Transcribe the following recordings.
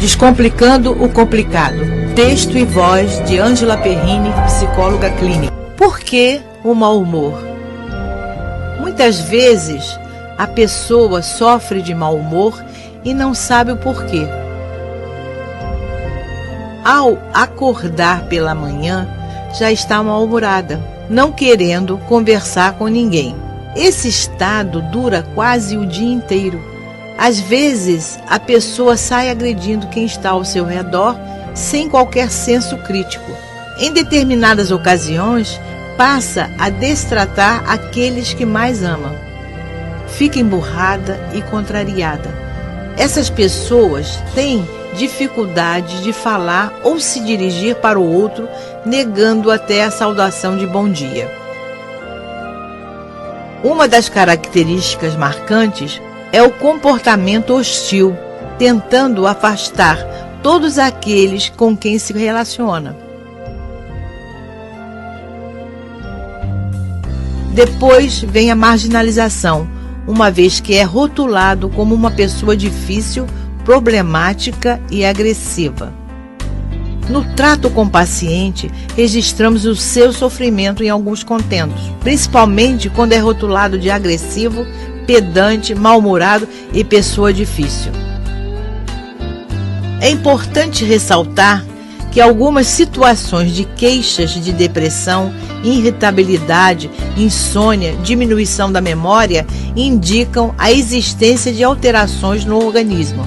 Descomplicando o complicado. Texto e voz de Ângela Perrini, psicóloga clínica. Por que o mau humor? Muitas vezes a pessoa sofre de mau humor e não sabe o porquê. Ao acordar pela manhã, já está mal-humorada, não querendo conversar com ninguém. Esse estado dura quase o dia inteiro. Às vezes, a pessoa sai agredindo quem está ao seu redor sem qualquer senso crítico. Em determinadas ocasiões, passa a destratar aqueles que mais ama. Fica emburrada e contrariada. Essas pessoas têm dificuldade de falar ou se dirigir para o outro, negando até a saudação de bom dia. Uma das características marcantes é o comportamento hostil, tentando afastar todos aqueles com quem se relaciona. Depois vem a marginalização, uma vez que é rotulado como uma pessoa difícil, problemática e agressiva. No trato com o paciente, registramos o seu sofrimento em alguns contentos, principalmente quando é rotulado de agressivo, pedante, mal-humorado e pessoa difícil. É importante ressaltar que algumas situações de queixas de depressão, irritabilidade, insônia, diminuição da memória indicam a existência de alterações no organismo.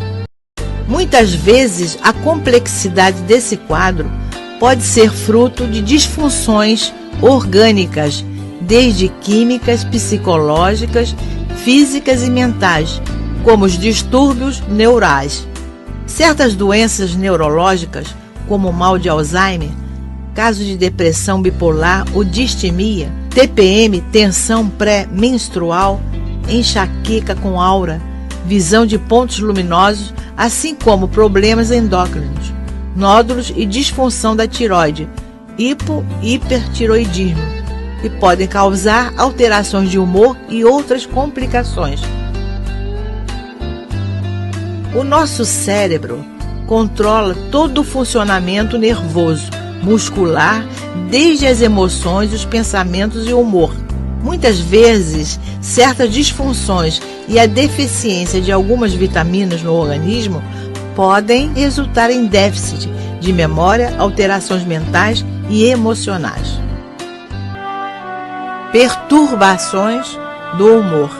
Muitas vezes, a complexidade desse quadro pode ser fruto de disfunções orgânicas, desde químicas, psicológicas, físicas e mentais, como os distúrbios neurais. Certas doenças neurológicas, como o mal de Alzheimer, casos de depressão bipolar ou distimia, TPM, tensão pré-menstrual, enxaqueca com aura, visão de pontos luminosos, assim como problemas endócrinos, nódulos e disfunção da tireoide, hipertiroidismo, que podem causar alterações de humor e outras complicações. O nosso cérebro controla todo o funcionamento nervoso, muscular, desde as emoções, os pensamentos e o humor. Muitas vezes, certas disfunções e a deficiência de algumas vitaminas no organismo podem resultar em déficit de memória, alterações mentais e emocionais. Perturbações do humor.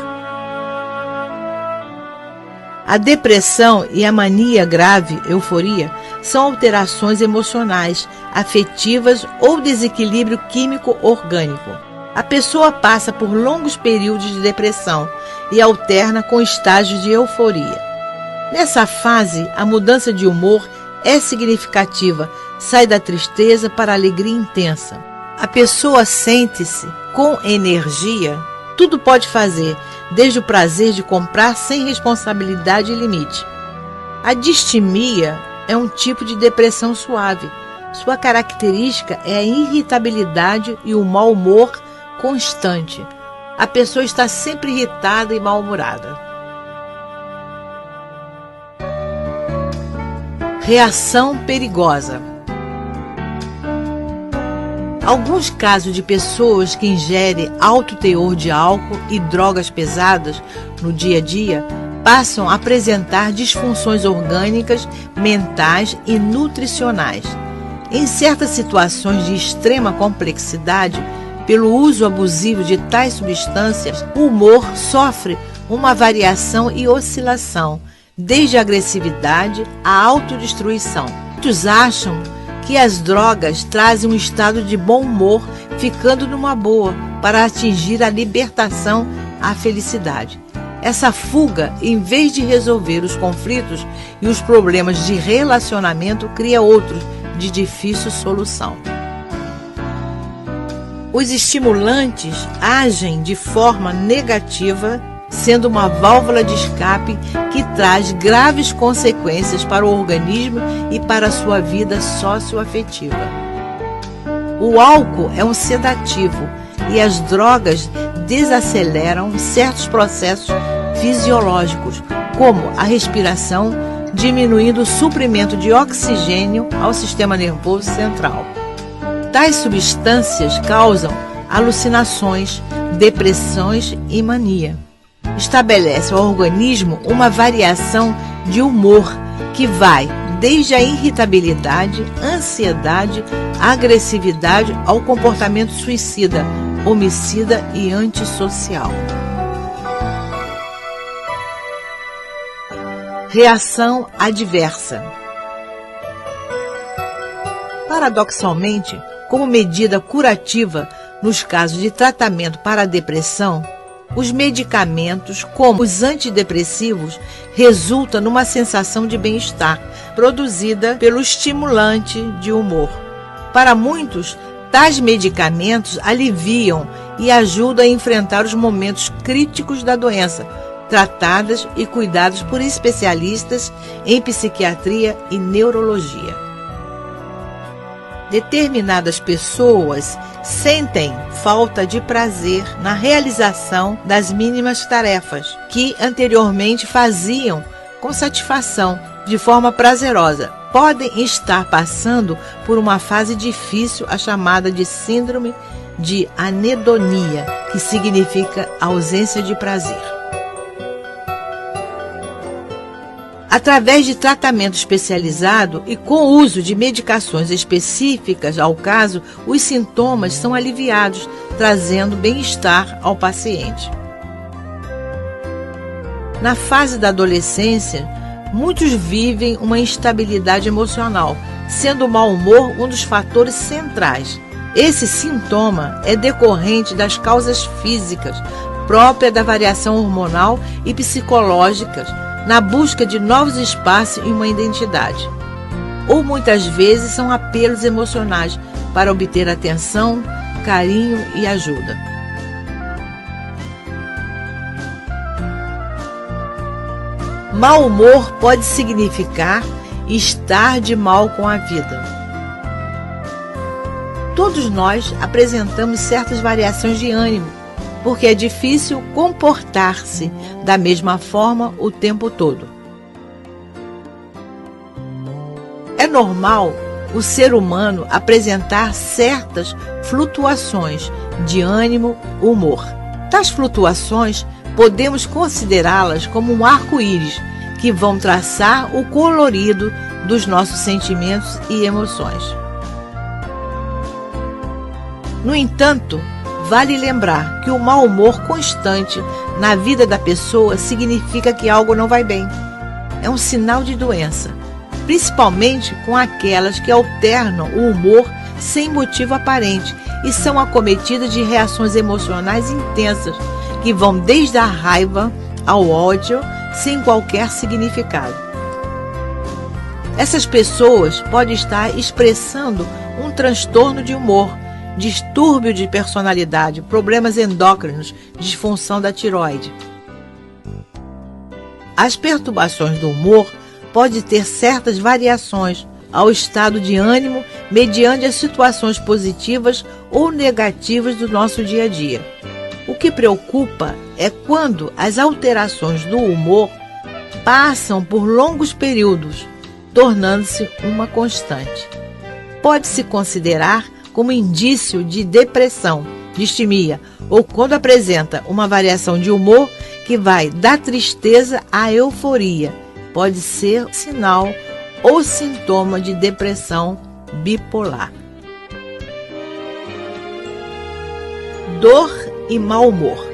A depressão e a mania grave, euforia, são alterações emocionais, afetivas ou desequilíbrio químico orgânico. A pessoa passa por longos períodos de depressão e alterna com estágios de euforia. Nessa fase, a mudança de humor é significativa, sai da tristeza para a alegria intensa. A pessoa sente-se com energia, tudo pode fazer, desde o prazer de comprar sem responsabilidade e limite. A distimia é um tipo de depressão suave. Sua característica é a irritabilidade e o mau humor constante. A pessoa está sempre irritada e mal-humorada. Reação perigosa. Alguns casos de pessoas que ingerem alto teor de álcool e drogas pesadas no dia a dia passam a apresentar disfunções orgânicas, mentais e nutricionais. Em certas situações de extrema complexidade, pelo uso abusivo de tais substâncias, o humor sofre uma variação e oscilação, desde a agressividade à autodestruição. Muitos acham que as drogas trazem um estado de bom humor, ficando numa boa, para atingir a libertação, a felicidade. Essa fuga, em vez de resolver os conflitos e os problemas de relacionamento, cria outros de difícil solução. Os estimulantes agem de forma negativa, sendo uma válvula de escape que traz graves consequências para o organismo e para a sua vida socioafetiva. O álcool é um sedativo e as drogas desaceleram certos processos fisiológicos, como a respiração, diminuindo o suprimento de oxigênio ao sistema nervoso central. Tais substâncias causam alucinações, depressões e mania. Estabelece ao organismo uma variação de humor que vai desde a irritabilidade, ansiedade, agressividade ao comportamento suicida, homicida e antissocial. Reação adversa. Paradoxalmente, como medida curativa nos casos de tratamento para a depressão, os medicamentos, como os antidepressivos, resultam numa sensação de bem-estar, produzida pelo estimulante de humor. Para muitos, tais medicamentos aliviam e ajudam a enfrentar os momentos críticos da doença, tratadas e cuidados por especialistas em psiquiatria e neurologia. Determinadas pessoas sentem falta de prazer na realização das mínimas tarefas que anteriormente faziam com satisfação, de forma prazerosa. Podem estar passando por uma fase difícil, a chamada de síndrome de anedonia, que significa ausência de prazer. Através de tratamento especializado e com o uso de medicações específicas ao caso, os sintomas são aliviados, trazendo bem-estar ao paciente. Na fase da adolescência, muitos vivem uma instabilidade emocional, sendo o mau humor um dos fatores centrais. Esse sintoma é decorrente das causas físicas, própria da variação hormonal e psicológicas, na busca de novos espaços e uma identidade. Ou muitas vezes são apelos emocionais para obter atenção, carinho e ajuda. Mau humor pode significar estar de mal com a vida. Todos nós apresentamos certas variações de ânimo, porque é difícil comportar-se da mesma forma o tempo todo. É normal o ser humano apresentar certas flutuações de ânimo, humor. Tais flutuações podemos considerá-las como um arco-íris que vão traçar o colorido dos nossos sentimentos e emoções. No entanto, vale lembrar que o mau humor constante na vida da pessoa significa que algo não vai bem. É um sinal de doença, principalmente com aquelas que alternam o humor sem motivo aparente e são acometidas de reações emocionais intensas que vão desde a raiva ao ódio sem qualquer significado. Essas pessoas podem estar expressando um transtorno de humor, distúrbio de personalidade, problemas endócrinos, disfunção da tireoide. As perturbações do humor podem ter certas variações ao estado de ânimo mediante as situações positivas ou negativas do nosso dia a dia. O que preocupa é quando as alterações do humor passam por longos períodos, tornando-se uma constante. Pode-se considerar como indício de depressão, distimia, ou quando apresenta uma variação de humor que vai da tristeza à euforia. Pode ser sinal ou sintoma de depressão bipolar. Dor e mau humor.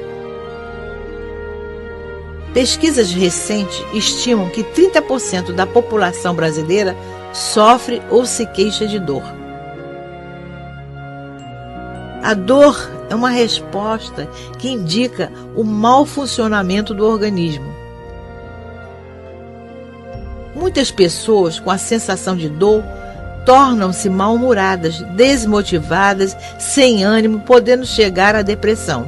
Pesquisas recentes estimam que 30% da população brasileira sofre ou se queixa de dor. A dor é uma resposta que indica o mau funcionamento do organismo. Muitas pessoas com a sensação de dor tornam-se mal-humoradas, desmotivadas, sem ânimo, podendo chegar à depressão.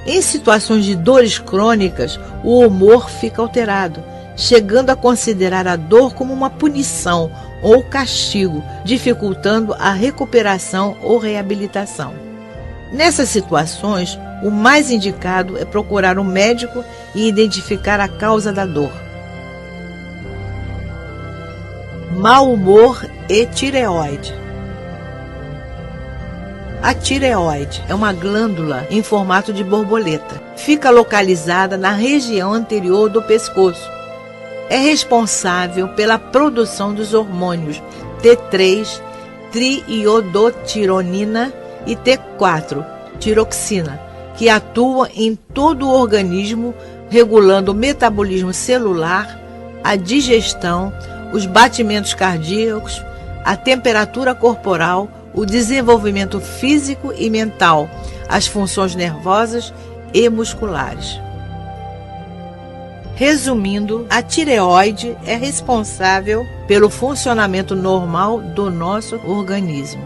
Em situações de dores crônicas, o humor fica alterado, chegando a considerar a dor como uma punição ou castigo, dificultando a recuperação ou reabilitação. Nessas situações, o mais indicado é procurar um médico e identificar a causa da dor. Mau humor e tireoide. A tireoide é uma glândula em formato de borboleta. Fica localizada na região anterior do pescoço. É responsável pela produção dos hormônios T3, triiodotironina, e T4, tiroxina, que atuam em todo o organismo, regulando o metabolismo celular, a digestão, os batimentos cardíacos, a temperatura corporal, o desenvolvimento físico e mental, as funções nervosas e musculares. Resumindo, a tireoide é responsável pelo funcionamento normal do nosso organismo.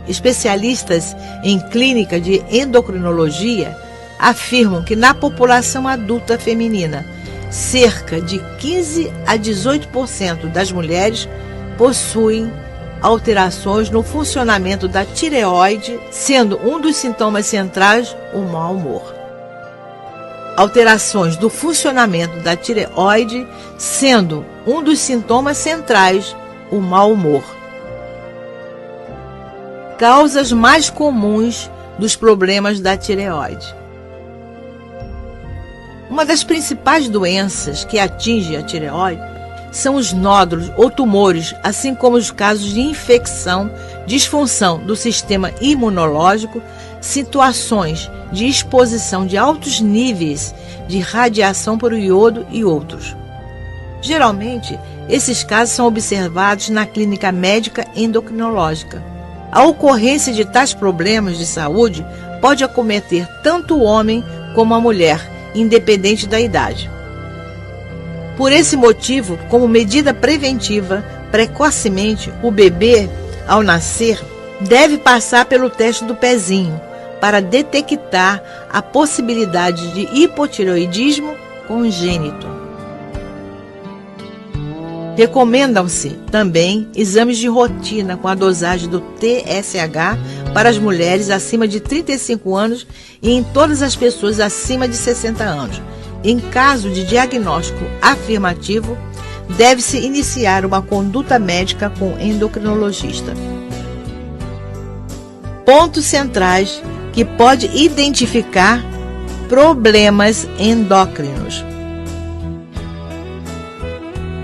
Especialistas em clínica de endocrinologia afirmam que na população adulta feminina, cerca de 15 a 18% das mulheres possuem alterações no funcionamento da tireoide, sendo um dos sintomas centrais o mau humor. Alterações do funcionamento da tireoide, sendo um dos sintomas centrais o mau humor. Causas mais comuns dos problemas da tireoide. Uma das principais doenças que atinge a tireoide são os nódulos ou tumores, assim como os casos de infecção, disfunção do sistema imunológico, situações de exposição de altos níveis de radiação por iodo e outros. Geralmente, esses casos são observados na clínica médica endocrinológica. A ocorrência de tais problemas de saúde pode acometer tanto o homem como a mulher, independente da idade. Por esse motivo, como medida preventiva, precocemente o bebê, ao nascer, deve passar pelo teste do pezinho para detectar a possibilidade de hipotireoidismo congênito. Recomendam-se também exames de rotina com a dosagem do TSH para as mulheres acima de 35 anos e em todas as pessoas acima de 60 anos. Em caso de diagnóstico afirmativo, deve-se iniciar uma conduta médica com endocrinologista. Pontos centrais que pode identificar problemas endócrinos.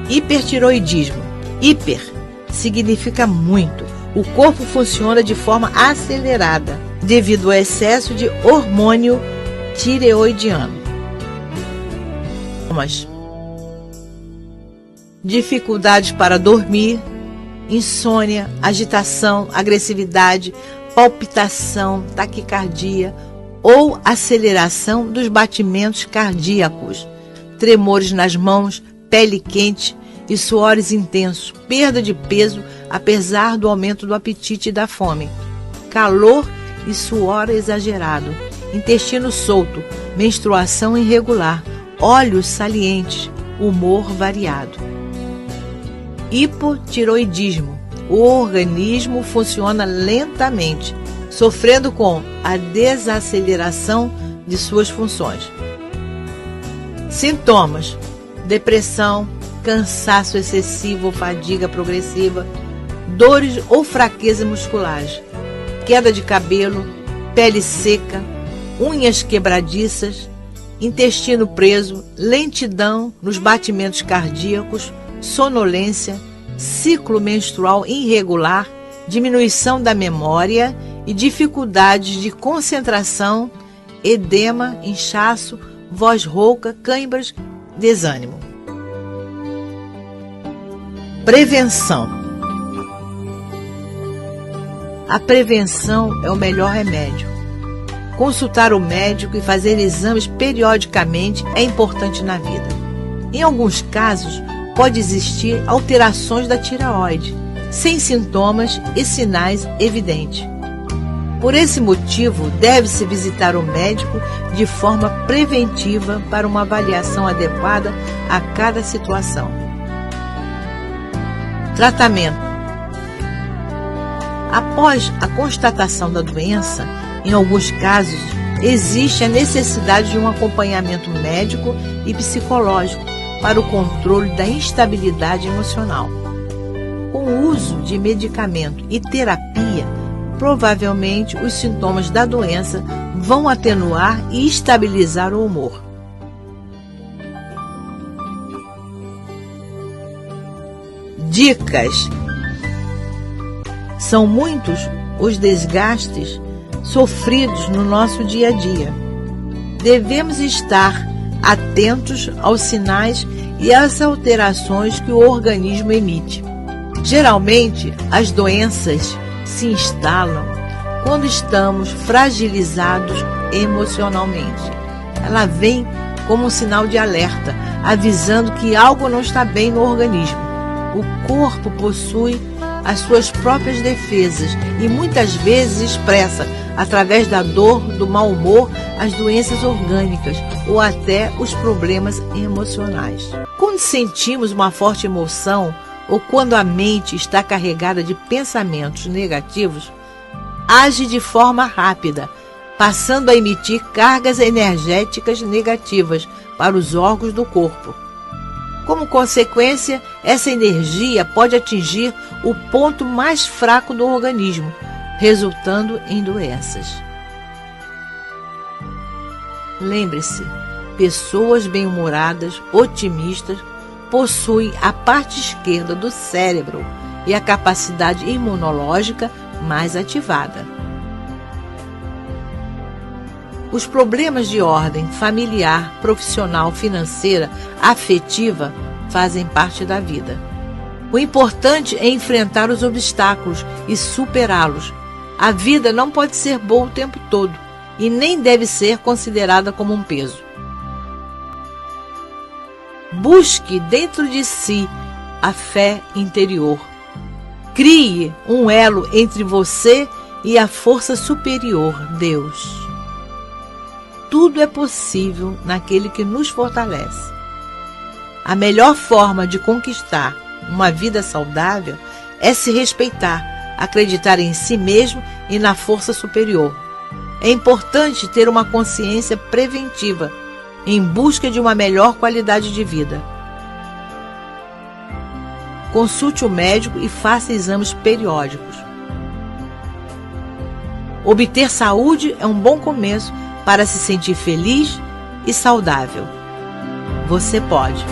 Hipertiroidismo. Hiper significa muito. O corpo funciona de forma acelerada devido ao excesso de hormônio tireoidiano. Dificuldades para dormir, insônia, agitação, agressividade, palpitação, taquicardia ou aceleração dos batimentos cardíacos, tremores nas mãos, pele quente e suores intensos, perda de peso apesar do aumento do apetite e da fome, calor e suor exagerado, intestino solto, menstruação irregular, olhos salientes, humor variado. Hipotiroidismo. O organismo funciona lentamente, sofrendo com a desaceleração de suas funções. Sintomas: depressão, cansaço excessivo ou fadiga progressiva, dores ou fraqueza musculares, queda de cabelo, pele seca, unhas quebradiças, intestino preso, lentidão nos batimentos cardíacos, sonolência, ciclo menstrual irregular, diminuição da memória e dificuldades de concentração, edema, inchaço, voz rouca, câimbras, desânimo. Prevenção. A prevenção é o melhor remédio. Consultar o médico e fazer exames periodicamente é importante na vida. Em alguns casos, pode existir alterações da tireoide, sem sintomas e sinais evidentes. Por esse motivo, deve-se visitar o médico de forma preventiva para uma avaliação adequada a cada situação. Tratamento. Após a constatação da doença, em alguns casos, existe a necessidade de um acompanhamento médico e psicológico para o controle da instabilidade emocional. Com o uso de medicamento e terapia, provavelmente os sintomas da doença vão atenuar e estabilizar o humor. Dicas: são muitos os desgastes sofridos no nosso dia a dia. Devemos estar atentos aos sinais e às alterações que o organismo emite. Geralmente, as doenças se instalam quando estamos fragilizados emocionalmente. Ela vem como um sinal de alerta, avisando que algo não está bem no organismo. O corpo possui as suas próprias defesas e muitas vezes expressa, através da dor, do mau humor, as doenças orgânicas ou até os problemas emocionais. Quando sentimos uma forte emoção ou quando a mente está carregada de pensamentos negativos, age de forma rápida, passando a emitir cargas energéticas negativas para os órgãos do corpo. Como consequência, essa energia pode atingir o ponto mais fraco do organismo, resultando em doenças. Lembre-se, pessoas bem-humoradas, otimistas, possuem a parte esquerda do cérebro e a capacidade imunológica mais ativada. Os problemas de ordem familiar, profissional, financeira, afetiva fazem parte da vida. O importante é enfrentar os obstáculos e superá-los. A vida não pode ser boa o tempo todo e nem deve ser considerada como um peso. Busque dentro de si a fé interior. Crie um elo entre você e a força superior, Deus. Tudo é possível naquele que nos fortalece. A melhor forma de conquistar uma vida saudável é se respeitar, acreditar em si mesmo e na força superior. É importante ter uma consciência preventiva em busca de uma melhor qualidade de vida. Consulte o médico e faça exames periódicos. Obter saúde é um bom começo para se sentir feliz e saudável. Você pode.